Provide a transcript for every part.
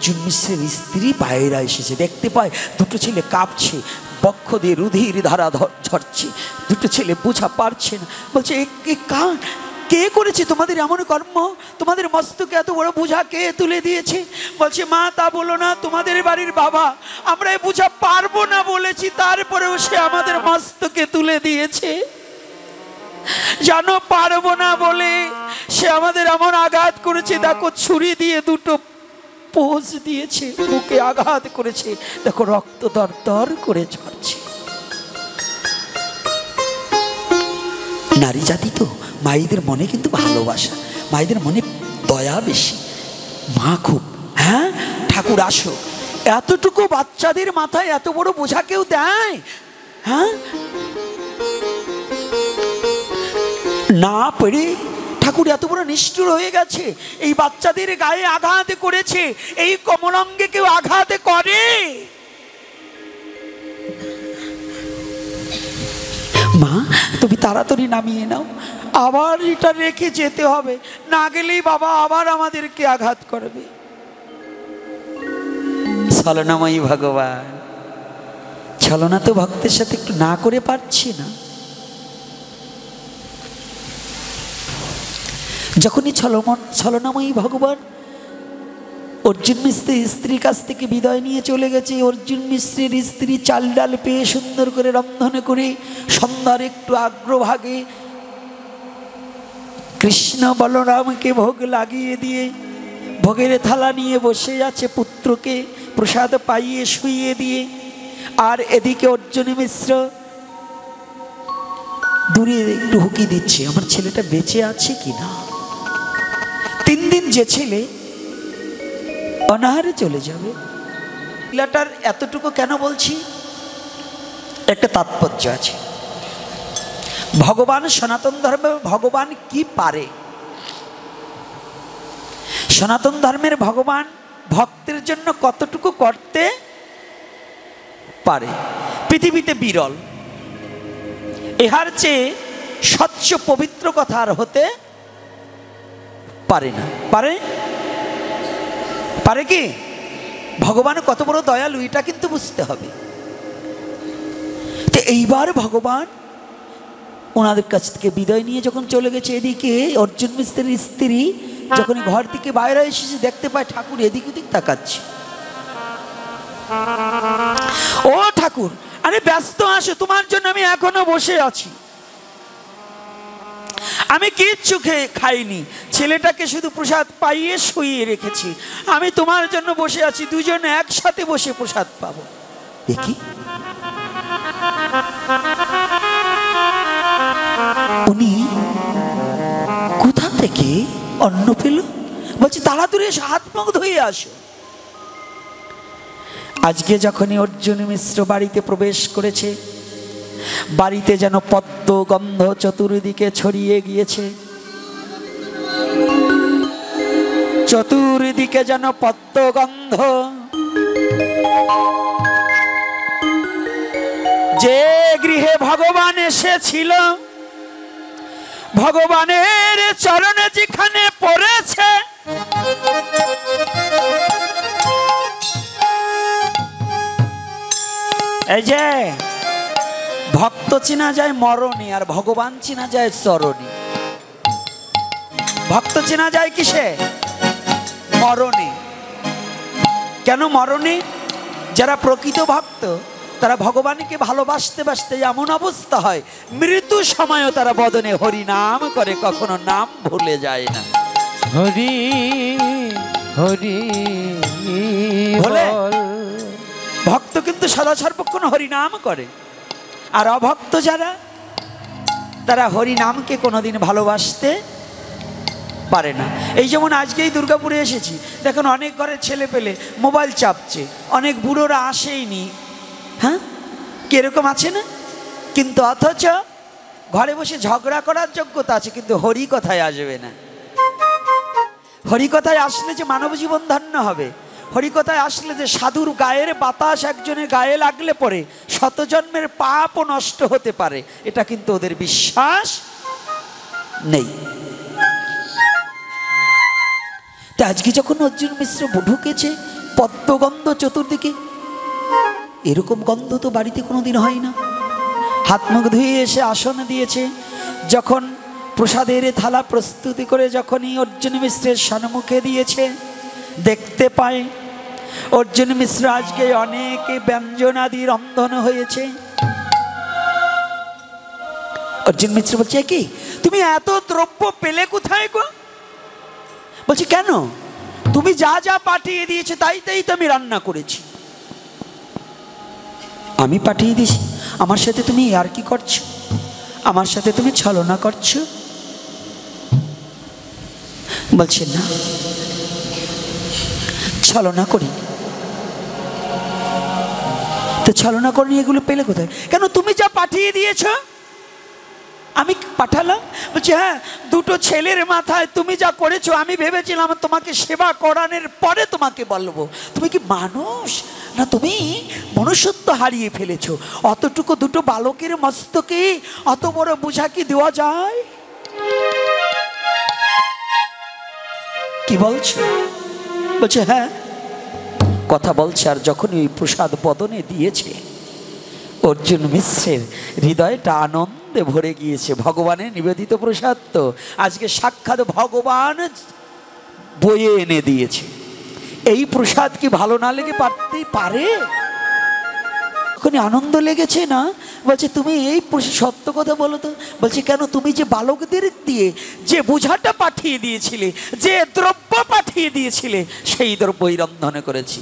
অর্জুন মিশ্রের স্ত্রী বাইরে এসেছে, দেখতে পায় দুটো ছেলে কাঁপছে, বক্ষ দিয়ে রুধির ধারা ঝরছে, দুটো ছেলে বোঝা পারছে না। বলছে কে করেছে তোমাদের এমন কর্ম? তোমাদের মস্তকে এত বড় বোঝা কে তুলে দিয়েছে? বলছে মা তা বলো না, তোমাদের বাড়ির বাবা, আমরা এই বোঝা পারবো না বলেছি, তারপরেও সে আমাদের মস্তকে তুলে দিয়েছে। জানো পারবো না বলে সে আমাদের এমন আঘাত করেছে, দেখো ছুরি দিয়ে দুটো পোজ দিয়েছে, বুকে আঘাত করেছে, দেখো রক্ত দরদর করে ঝরছে। নারী জাতি তো, মায়েদের মনে কিন্তু ভালোবাসা, মায়েদের মনে দয়া বেশি। মা খুব, হ্যাঁ ঠাকুর আসো, এতটুকু বাচ্চাদের মাথায় এত বড় বোঝা কেউ দেয়? হ্যাঁ, না পেরে ঠাকুর এত বড় নিষ্ঠুর হয়ে গেছে, এই বাচ্চাদের গায়ে আঘাত করেছে, এই কমলাঙ্গে কেউ আঘাত করে? মা তুমি তাড়াতাড়ি নামিয়ে নাও, আবার এটা রেখে যেতে হবে, না গেলেই বাবা আবার আমাদেরকে আঘাত করবে। ছলনাময়ী ভগবান, ছলনা তো ভক্তের সাথে একটু না করে পারছি না। যখনই ছলনাময়ী ভগবান অর্জুন মিশ্রের স্ত্রীর কাছ থেকে বিদায় নিয়ে চলে গেছে, অর্জুন মিশ্রের স্ত্রী চাল ডাল পেয়ে সুন্দর করে রন্ধন করে সন্ধ্যার একটু আগ্রভাগে কৃষ্ণ বলরামকে ভোগ লাগিয়ে দিয়ে ভোগের থালা নিয়ে বসে আছে, পুত্রকে প্রসাদ পাইয়ে শুইয়ে দিয়ে। আর এদিকে অর্জুন মিশ্র দূরে একটু হুকি দিচ্ছে, আমার ছেলেটা বেঁচে আছে কিনা। 3 দিন যে ছেলে অনাহারে চলে যাবে। লীলাটার এতটুকু কেন বলছি, একটা তাৎপর্য আছে। ভগবান সনাতন ধর্মে ভগবান কি পারে? সনাতন ধর্মের ভগবান ভক্তের জন্য কতটুকু করতে পারে পৃথিবীতে বিরল। এহার চেয়ে স্বচ্ছ পবিত্র কথা আর হতে পারে না। পারে পারে কি? ভগবান কত বড় দয়ালু এটা কিন্তু বুঝতে হবে। তো এইবার ভগবান ওনাদের কাছ থেকে বিদায় নিয়ে যখন চলে গেছে, এদিকে অর্জুন মিশ্রের স্ত্রী যখন ঘর থেকে বাইরে এসেছে, দেখতে পায় ঠাকুর এদিক ওদিক তাকাচ্ছে। ও ঠাকুর, আরে ব্যস্ত আসো, তোমার জন্য আমি এখনো বসে আছি, আমি কিচ্ছু খাইনি, ছেলেটাকে শুধু প্রসাদ পাইয়ে শুইয়ে রেখেছি, আমি তোমার জন্য বসে আছি, দুজনে একসাথে বসে প্রসাদ পাবো। দেখি উনি কোথা থেকে অন্ন পেল? বলছি তাড়াতাড়ি এসে হাত মুখ ধুয়ে আসো। আজকে যখনই অর্জুন মিশ্র বাড়িতে প্রবেশ করেছে, বাড়িতে যেন পদ্ম গন্ধ চতুর্দিকে ছড়িয়ে গিয়েছে, চতুর্দিকে যেন পদ্ম গন্ধ। যে গৃহে ভগবান এসেছিল, ভগবানের চরণে যেখানে পড়েছে, এই যে ভক্ত চেনা যায় মরণে, আর ভগবান চেনা যায় চরণে। ভক্ত চেনা যায় কিসে? মরণে। কেন মরণে? যারা প্রকৃত ভক্ত তারা ভগবানকে ভালোবাসতে বাসতে এমন অবস্থা হয়, মৃত্যু সময়ও তারা বদনে হরি নাম করে, কখনো নাম ভুলে যায় না। হরি হরি বলে ভক্ত কিন্তু সদা সর্বক্ষণ হরি নাম করে, আর অভক্ত যারা, তারা হরি নামকে কোনোদিন ভালোবাসতে পারে না। এই যেমন আজকেই দুর্গাপুরে এসেছি, দেখুন অনেক ঘরের ছেলে পেলে মোবাইল চাপছে, অনেক বুড়োরা আসেইনি, হ্যাঁ কিরকম আছে না? কিন্তু অথচ ঘরে বসে ঝগড়া করার যোগ্যতা আছে, কিন্তু হরি কথায় আসবে না। হরি কথায় আসলে যে মানব জীবন ধন্য হবে, হরি কথায় আসলে যে সাধুর গায়ের বাতাস একজনের গায়ে লাগলে পরে শতজন্মের পাপও নষ্ট হতে পারে, এটা কিন্তু ওদের বিশ্বাস নেই। আজকে যখন অর্জুন মিশ্র ঢুকেছে, পদ্মগন্ধ চতুর্দিকে, এরকম গন্ধ তো বাড়িতে কোনোদিন হয় না। হাত মুখ ধুয়ে এসে আসন দিয়েছে। যখন প্রসাদের থালা প্রস্তুতি করে যখনই অর্জুন মিশ্রের সম্মুখে দিয়েছে, দেখতে পায় অর্জুন মিশ্র আজকে অনেক ব্যঞ্জনাদি রন্ধন হয়েছে। অর্জুন মিশ্র বলছে, কি তুমি এত দ্রব্য পেলে কোথায় গো? বলছি, কেন? তুমি যা যা পাঠিয়ে দিয়েছে তাই তাই তো আমি রান্না করেছি। আমি পাঠিয়ে দিয়েছি, আমার সাথে তুমি আর কি করছো? আমার সাথে তুমি ছলনা করছো? বলছে, না, ছলনা করি। তো ছলনা করিনি, এগুলো পেলে কোথায়? কেন, তুমি যা পাঠিয়ে দিয়েছ আমি পাঠালাম। বলছে, হ্যাঁ, দুটো ছেলের মাথায় তুমি যা করেছো, আমি ভেবেছিলাম তোমাকে সেবা করানোর পরে তোমাকে বলবো। তুমি কি মানুষ না? তুমি মনুষ্যত্ব হারিয়ে ফেলেছো। অতটুকু দুটো বালকের মস্তকে অত বড় বোঝা কি দেওয়া যায়? কি বলছো? বলছে, হ্যাঁ, কথা বলছে। আর যখন ওই প্রসাদ বদনে দিয়েছে, অর্জুন মিশ্রের হৃদয়টা আনন্দে ভরে গিয়েছে। ভগবানের নিবেদিত প্রসাদ তো আজকে সাক্ষাৎ ভগবান বয়ে এনে দিয়েছে। এই প্রসাদ কি ভালো না লেগে পারতেই পারে? ওখানে আনন্দ লেগেছে না? বলছে, তুমি এই সত্য কথা বলো তো। বলছে, কেন, তুমি যে বালকদের দিয়ে যে বোঝাটা পাঠিয়ে দিয়েছিলে, যে দ্রব্য পাঠিয়ে দিয়েছিলে, সেই দ্রব্যই রন্ধন করেছি।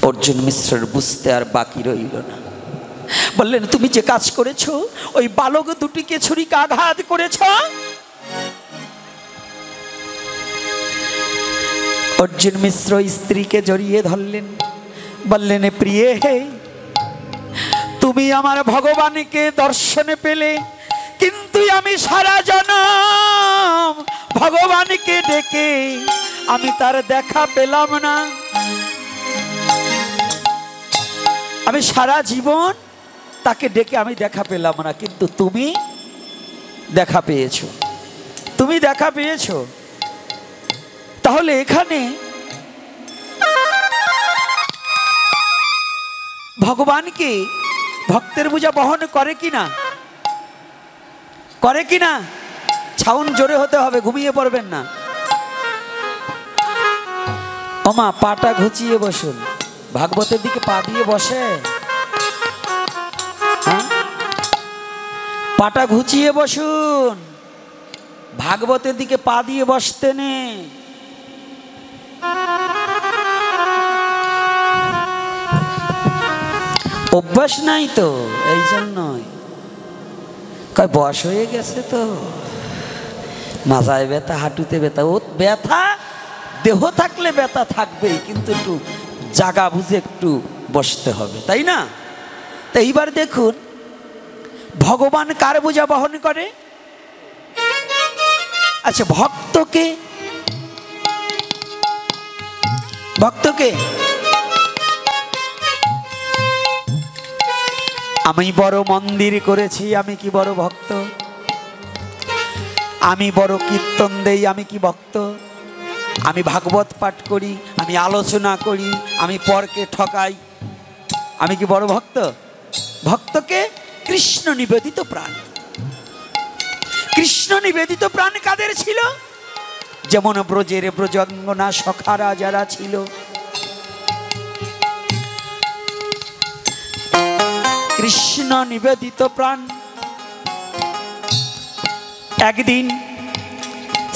অর্জুন মিশ্রের বুঝতে আর বাকি রইল না। বললেন, তুমি যে কাজ করেছো, ওই বালক দুটিকে ছুরিকে আঘাত করেছ। অর্জুন মিশ্র স্ত্রীকে জড়িয়ে ধরলেন, বললেন, প্রিয়ে, তুমি আমার ভগবানকে দর্শনে পেলে, কিন্তু আমি সারা জনম ভগবানকে ডেকে আমি তার দেখা পেলাম না। আমি সারা জীবন তাকে ডেকে আমি দেখা পেলাম না, কিন্তু তুমি দেখা পেয়েছো। তুমি দেখা পেয়েছো। তাহলে এখানে ভগবানকে ভক্তের বোঝা বহন করে কিনা? করে কিনা? ছাউন জোরে হতে হবে, ঘুমিয়ে পড়বেন না। ওমা, পাটা ঘুচিয়ে বসুন। ভাগবতের দিকে পা দিয়ে বসে? পাটা ঘুচিয়ে বসুন, ভাগবতের দিকে পা দিয়ে বসতে নেই। অভ্যাস নাই তো, এই জন্যই। কয় বয়স হয়ে গেছে তো, মাথায় ব্যথা, হাঁটুতে ব্যথা। ও ব্যথা দেহ থাকলে ব্যথা থাকবেই, কিন্তু একটু জাগা বুঝে একটু বসতে হবে, তাই না? তো এইবার দেখুন, ভগবান কার বোঝা বহন করে? আচ্ছা, ভক্তকে। ভক্তকে আমি বড় মন্দির করেছি, আমি কি বড় ভক্ত? আমি বড় কীর্তন দেই, আমি কি ভক্ত? আমি ভাগবত পাঠ করি, আমি আলোচনা করি, আমি পরকে ঠকাই, আমি কি বড় ভক্ত? ভক্তকে কৃষ্ণ নিবেদিত প্রাণ। কৃষ্ণ নিবেদিত প্রাণ কাদের ছিল? যেমন ব্রজের ব্রজাঙ্গনা সখারা যারা ছিল, কৃষ্ণ নিবেদিত প্রাণ। একদিন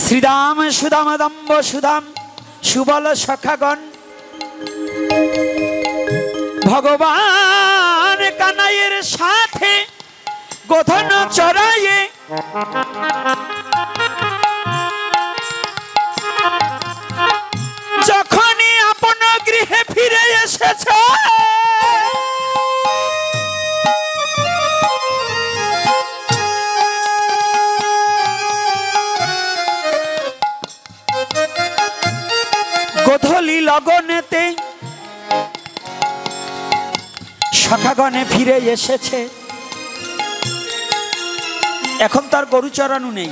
শ্রীরাম সুদাম দম্ব সুদাম সুবল সখাগণ ভগবান কানাইয়ের সাথে গোধন চড়াইয়ে যখনই আপন গৃহে ফিরে এসেছে, গোধূলি লগনেতে সখাগণে ফিরে এসেছে। এখন তার গরু চড়ানো নেই,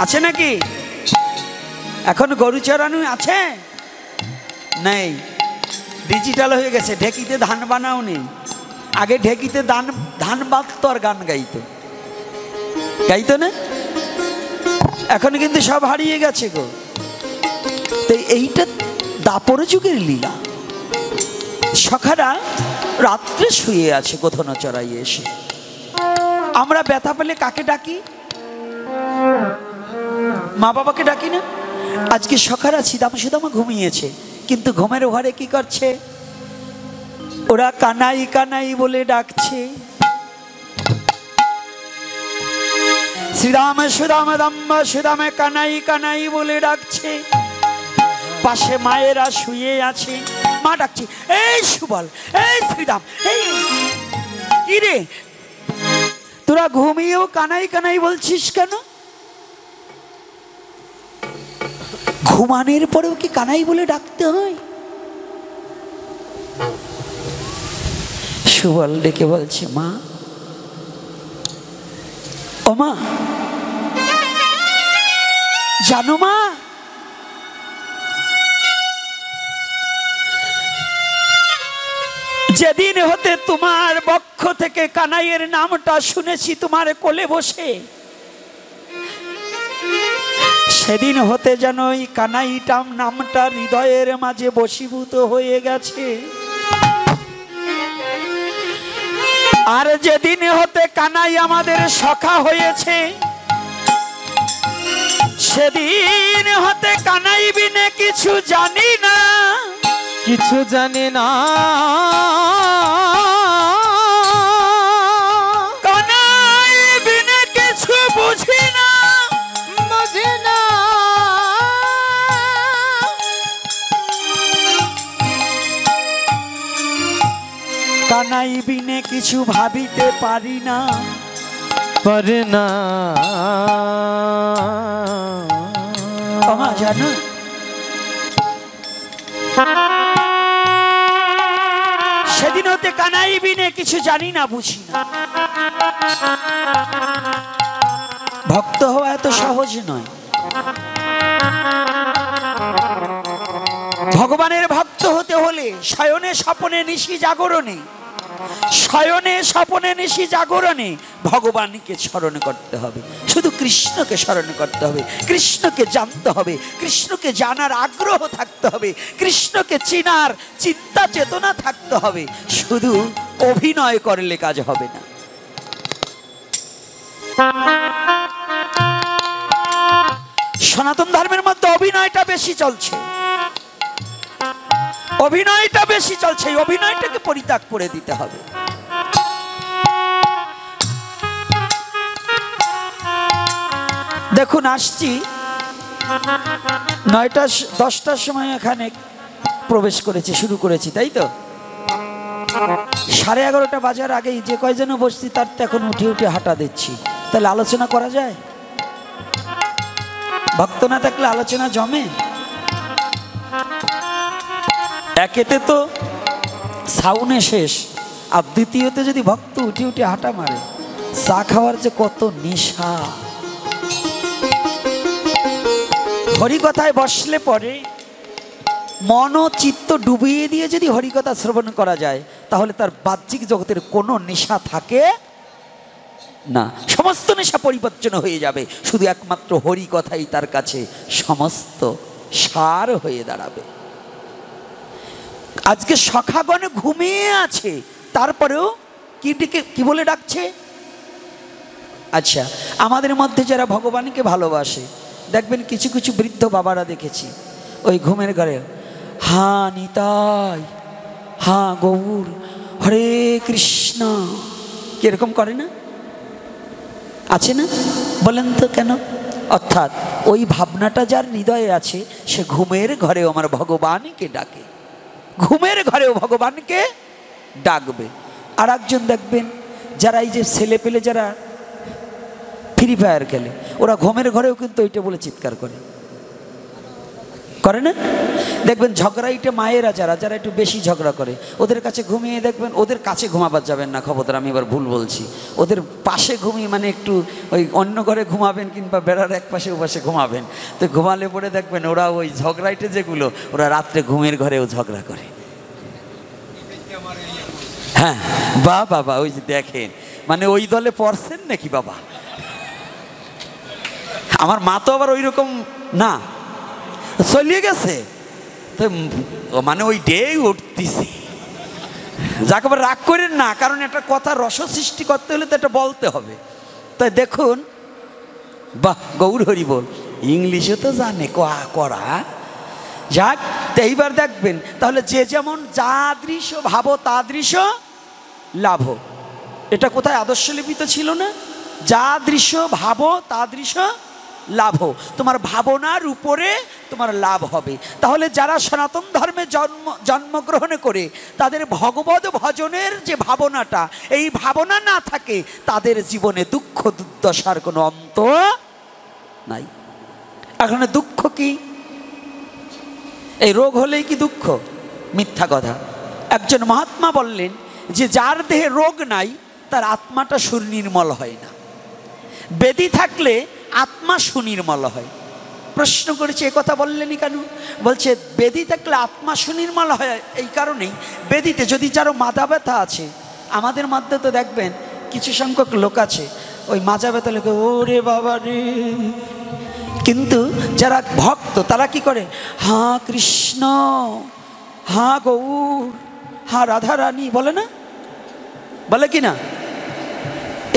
আছে নাকি? এখন গরু চড়ানো আছে? নেই, ডিজিটাল হয়ে গেছে। ঢেকিতে ধান বানাও নেই। আগে ঢেকিতে ধান বাঁধতো আর গান গাইতো, গাইতো না? এখন কিন্তু সব হারিয়ে গেছে গো। তো এইটা দাপর যুগের লীলা। সখারা রাত্রে শুয়ে আছে গোধন চড়াইয়ে এসে। আমরা ব্যথা পেলে কাকে ডাকি? মা বাবাকে ডাকি না? আজকে সখারা সিদামা সুদামা ঘুমিয়েছে, কিন্তু ঘুমের ঘরে কি করছে? ওরা কানাই কানাই বলে ডাকছে। শ্রীরাম সুদাম দাম্ব সুদামে কানাই কানাই বলে ডাকছে। পাশে মায়েরা শুয়ে আছে, মা ডাকছে, এই সুবল, এই শ্রীরাম, এই কি রে, তোরা ঘুমিয়েও কানাই কানাই বলছিস কেন? ঘুমানোর পরেও কি কানাই বলে ডাকতে হয়? সুবল ডেকে বলছে, মা, ও মা, জানো মা, যেদিন হতে তোমার বক্ষ থেকে কানাইয়ের নামটা শুনেছি তোমার কোলে বসে, সেদিন হতে যেন ওই কানাইটাম নামটা হৃদয়ের মাঝে বশীভূত হয়ে গেছে। আর যেদিন হতে কানাই আমাদের সখা হয়েছে, সেদিন হতে কানাই বিনে কিছু জানি না, কিছু জানি না, কানাই বিনে কিছু বুঝি না, বুঝি না। কানাই বিনে কিছু ভাবিতে পারি না, পারে না। মা জানো, সেদিন হতে কানাই বিনে কিছু জানি না, বুঝি না। ভক্ত হওয়া এত সহজ নয়। ভগবানের ভক্ত হতে হলে শয়নে স্বপনে নিশি জাগরণে, শয়নে স্বপনে নিশি জাগরণে ভগবানকে স্মরণ করতে হবে। শুধু কৃষ্ণকে স্মরণ করতে হবে, কৃষ্ণকে জানতে হবে, কৃষ্ণকে জানার আগ্রহ থাকতে হবে, কৃষ্ণকে চিনার চিন্তা চেতনা থাকতে হবে। শুধু অভিনয় করলে কাজ হবে না। সনাতন ধর্মের মধ্যে অভিনয়টা বেশি চলছে, অভিনয়টা বেশি চলছে। এই অভিনয়টাকে পরিত্যাগ করে দিতে হবে। দেখুন, আসছি 9টা 10টার সময় এখানে প্রবেশ করেছি, শুরু করেছি, তাই তো? 11:30 বাজার আগেই যে কয়জন বসছি তার তো এখন উঠে উঠে হাঁটা দিচ্ছি। তাহলে আলোচনা করা যায়? ভক্ত না থাকলে আলোচনা জমে? একেতে তো সাউনে শেষ, আর দ্বিতীয়তে যদি ভক্ত উঠে উঠে হাঁটা মারে, চা খাওয়ার যে কত নেশা। হরিকথায় বসলে পরে মন ও চিত্ত ডুবিয়ে দিয়ে যদি হরিকথা শ্রবণ করা যায়, তাহলে তার বাহ্যিক জগতের কোনো নেশা থাকে না, সমস্ত নেশা পরিবর্তন হয়ে যাবে। শুধু একমাত্র হরিকথাই তার কাছে সমস্ত সার হয়ে দাঁড়াবে। আজকে সখাগণ ঘুমিয়ে আছে, তারপরেও কি বলে ডাকছে? আচ্ছা, আমাদের মধ্যে যারা ভগবানকে ভালোবাসে, দেখবেন কিছু কিছু বৃদ্ধ বাবারা দেখেছি ওই ঘুমের ঘরে, হা নিতাই, হা গৌর, হরে কৃষ্ণ, কিরকম করে না? আছে না? বলেন তো কেন? অর্থাৎ ওই ভাবনাটা যার হৃদয়ে আছে, সে ঘুমের ঘরেও আমার ভগবানকে ডাকে, ঘুমের ঘরেও ভগবানকে ডাকবে। আর একজন দেখবেন, যারা এই যে ছেলে পেলে যারা ফ্রি ফায়ার খেলে, ওরা ঘুমের ঘরেও কিন্তু ওইটা বলে চিৎকার করে, করে না? দেখবেন ঝগড়াইটে মায়েরা যারা যারা একটু বেশি ঝগড়া করে ওদের কাছে ঘুমিয়ে দেখবেন, ওদের কাছে ঘুমাবার যাবেন না, খবরদার, আমি এবার ভুল বলছি, ওদের পাশে ঘুমিয়ে মানে একটু ওই অন্য ঘরে ঘুমাবেন কিংবা বেড়ার এক পাশে ওপাশে ঘুমাবেন, তো ঘুমালে পরে দেখবেন ওরা ওই ঝগড়াইটে যেগুলো ওরা রাত্রে ঘুমের ঘরেও ঝগড়া করে। হ্যাঁ, বা বাবা, ওই যে দেখেন, মানে ওই দলে পড়ছেন নাকি বাবা? আমার মা তো আবার ওই রকম না, চলিয়ে গেছে তো, মানে ওই ডে উঠতেছি। যাকে আবার রাগ করেন না, কারণ একটা কথা রস সৃষ্টি করতে হলে তো এটা বলতে হবে। তাই দেখুন, বাহ, গৌর হরি বল, ইংলিশে তো জানে করা যাক। তো এইবার দেখবেন তাহলে যে যেমন যাদৃশ ভাবো তাদৃশ লাভ, এটা কোথায় আদর্শ লিপিত ছিল না? যাদৃশ ভাবো তাদৃশ লাভ, তোমার ভাবনার উপরে তোমার লাভ হবে। তাহলে যারা সনাতন ধর্মে জন্মগ্রহণ করে তাদের ভগবত ভজনের যে ভাবনাটা, এই ভাবনা না থাকে তাদের জীবনে দুঃখ দুর্দশার কোনো অন্ত নাই। এখন দুঃখ কি? এই রোগ হলেই কি দুঃখ? মিথ্যা কথা। একজন মহাত্মা বললেন যে যার দেহে রোগ নাই তার আত্মাটা সুনির্মল হয় না, ব্যাধি থাকলে আত্মা সুনির্মল হয়। প্রশ্ন করেছে, এ কথা বললেনই কেন? বলছে ব্যাধি থাকলে আত্মা সুনির্মল হয় এই কারণেই, ব্যাধিতে যদি যারও মাথা ব্যথা আছে, আমাদের মধ্যে তো দেখবেন কিছু সংখ্যক লোক আছে ওই মাজা ব্যথা লোকে ওরে বাবা রে, কিন্তু যারা ভক্ত তারা কি করে, হা কৃষ্ণ, হা গৌর, হা রাধা রানী বলে না? বলে কি না?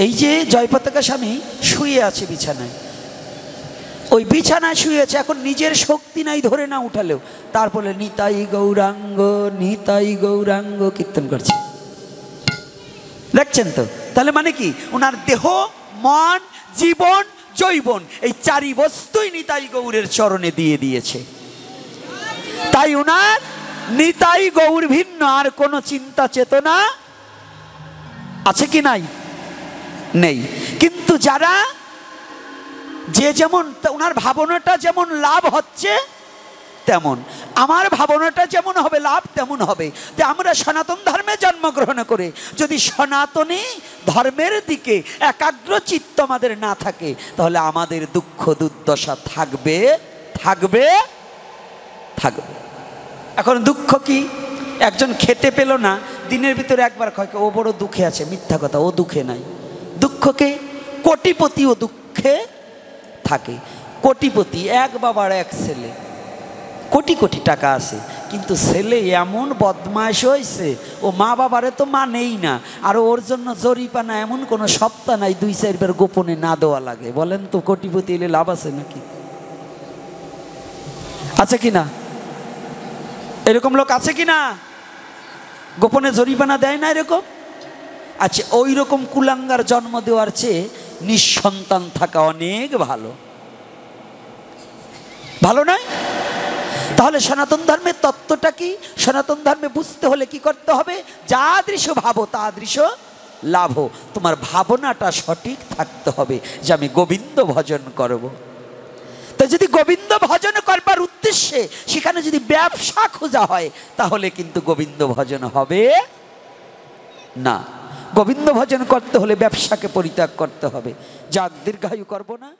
এই যে জয়পতাকা স্বামী শুয়ে আছে বিছানায়, ওই বিছানায় শুয়ে আছে, এখন নিজের শক্তি নাই ধরে না উঠালেও, তারপরে নিতাই গৌরাঙ্গ, নিতাই গৌরাঙ্গ কীর্তন করছে, দেখছেন তো? তাহলে মানে কি, ওনার দেহ, মন, জীবন, জৈবন, এই চারি বস্তুই নিতাই গৌরের চরণে দিয়ে দিয়েছে। তাই ওনার নিতাই গৌর ভিন্ন আর কোনো চিন্তা চেতনা আছে কি নাই? নেই। কিন্তু যারা যে যেমন, ওনার ভাবনাটা যেমন লাভ হচ্ছে তেমন আমার ভাবনাটা যেমন হবে লাভ তেমন হবে। তো আমরা সনাতন ধর্মে জন্মগ্রহণ করে যদি সনাতনী ধর্মের দিকে একাগ্র চিত্ত আমাদের না থাকে, তাহলে আমাদের দুঃখ দুর্দশা থাকবে থাকবে থাকবে। এখন দুঃখ কি? একজন খেতে পেল না, দিনের ভিতরে একবার কয় ও বড় দুঃখে আছে, মিথ্যা কথা, ও দুঃখে নাই। দুঃখকে কোটিপতিও দুঃখে থাকে। কোটিপতি, এক বাবার এক ছেলে, কোটি কোটি টাকা আছে, কিন্তু ছেলে এমন বদমাশ হয়েছে ও মা বাবারে তো মানেই না, আর ওর জন্য জরিপানা এমন কোনো সপ্তাহ নাই 2-4 বার গোপনে না দেওয়া লাগে। বলেন তো কোটিপতি এলে লাভ আছে নাকি? আছে কি না? এরকম লোক আছে কি না? গোপনে জরিপানা দেয় না এরকম? আচ্ছা, ওই রকম কুলাঙ্গার জন্ম দেওয়ার চেয়ে নিঃসন্তান থাকা অনেক ভালো, ভালো নয়? তাহলে সনাতন ধর্মের তত্ত্বটা কি? সনাতন ধর্মে বুঝতে হলে কি করতে হবে? যাদৃশ ভাবো তাদৃশ লাভ। তোমার ভাবনাটা সঠিক থাকতে হবে যে আমি গোবিন্দ ভজন করব। তো যদি গোবিন্দ ভজন করবার উদ্দেশ্যে সেখানে যদি ব্যবসা খোঁজা হয়, তাহলে কিন্তু গোবিন্দ ভজন হবে না। গোবিন্দ ভজন করতে হলে ব্যবসাকে পরিত্যাগ করতে হবে। যাক, দীর্ঘায়ু করব না।